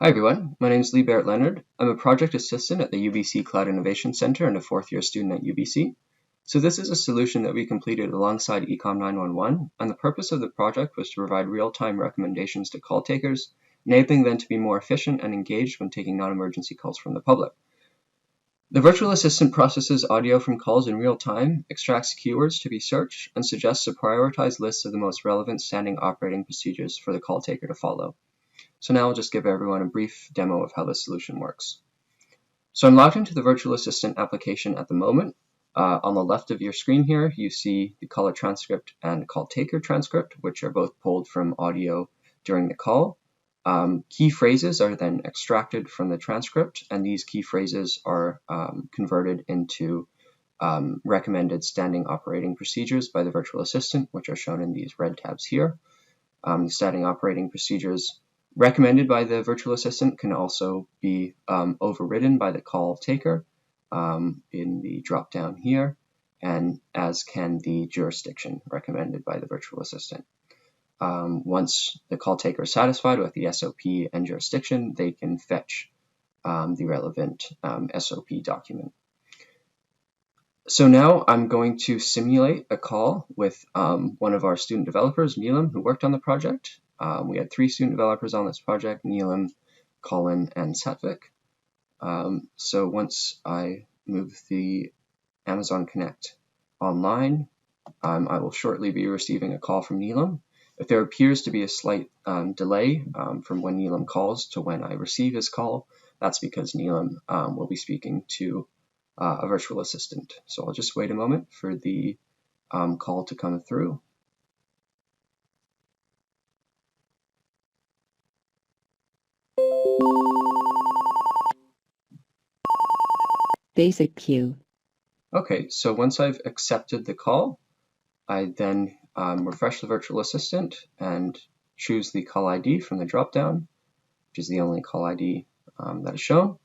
Hi everyone, my name is Barrett-Lennard. I'm a project assistant at the UBC Cloud Innovation Center and a fourth-year student at UBC. So this is a solution that we completed alongside Ecomm 911, and the purpose of the project was to provide real-time recommendations to call takers, enabling them to be more efficient and engaged when taking non-emergency calls from the public. The virtual assistant processes audio from calls in real time, extracts keywords to be searched, and suggests a prioritized list of the most relevant standing operating procedures for the call taker to follow. So now I'll just give everyone a brief demo of how this solution works. So I'm logged into the virtual assistant application at the moment. On the left of your screen here, you see the caller transcript and call taker transcript, which are both pulled from audio during the call. Key phrases are then extracted from the transcript, and these key phrases are converted into recommended standing operating procedures by the virtual assistant, which are shown in these red tabs here. The standing operating procedures recommended by the virtual assistant can also be overridden by the call taker in the drop down here, and as can the jurisdiction recommended by the virtual assistant. Once the call taker is satisfied with the SOP and jurisdiction, they can fetch the relevant SOP document. So now I'm going to simulate a call with one of our student developers, Neelam, who worked on the project. We had 3 student developers on this project, Neelam, Colin, and Satvik. So once I move the Amazon Connect online, I will shortly be receiving a call from Neelam. If there appears to be a slight delay from when Neelam calls to when I receive his call, that's because Neelam will be speaking to a virtual assistant. So I'll just wait a moment for the call to come through. Basic queue. Okay, so once I've accepted the call, I then refresh the virtual assistant and choose the call ID from the dropdown, which is the only call ID that is shown.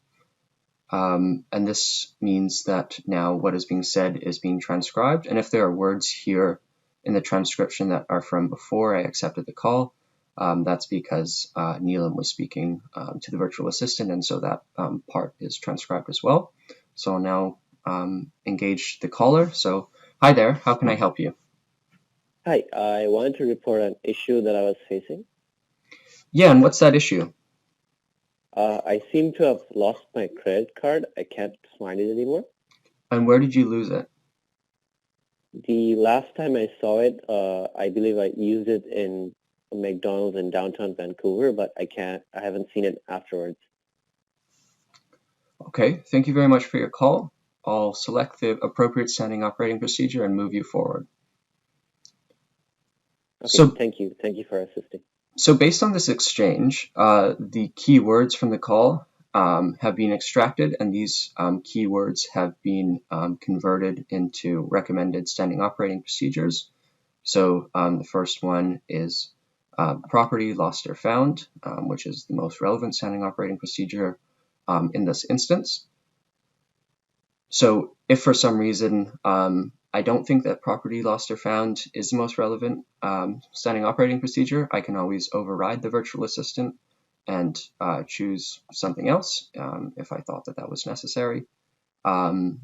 And this means that now what is being said is being transcribed. And if there are words here in the transcription that are from before I accepted the call, that's because Neelam was speaking to the virtual assistant, and so that part is transcribed as well. So I'll now engage the caller. So, hi there, how can I help you? Hi, I wanted to report an issue that I was facing. Yeah, and what's that issue? I seem to have lost my credit card. I can't find it anymore. And where did you lose it? The last time I saw it, I believe I used it in a McDonald's in downtown Vancouver, but I haven't seen it afterwards. Okay, thank you very much for your call. I'll select the appropriate standing operating procedure and move you forward. Okay, thank you. Thank you for assisting. So based on this exchange, the keywords from the call have been extracted, and these keywords have been converted into recommended standing operating procedures. So the first one is property lost or found, which is the most relevant standing operating procedure in this instance. So if for some reason I don't think that property lost or found is the most relevant standing operating procedure, I can always override the virtual assistant and choose something else if I thought that that was necessary. The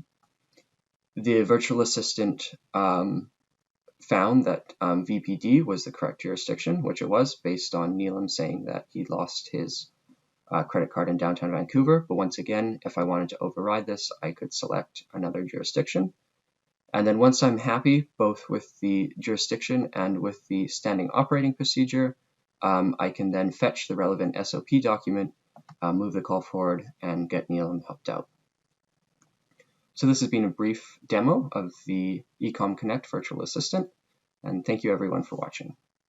virtual assistant found that VPD was the correct jurisdiction, which it was based on Neelam saying that he lost his credit card in downtown Vancouver. But once again, if I wanted to override this, I could select another jurisdiction. And then once I'm happy both with the jurisdiction and with the standing operating procedure, I can then fetch the relevant SOP document, move the call forward, and get Neelam helped out. So this has been a brief demo of the Ecomm Connect virtual assistant, and thank you everyone for watching.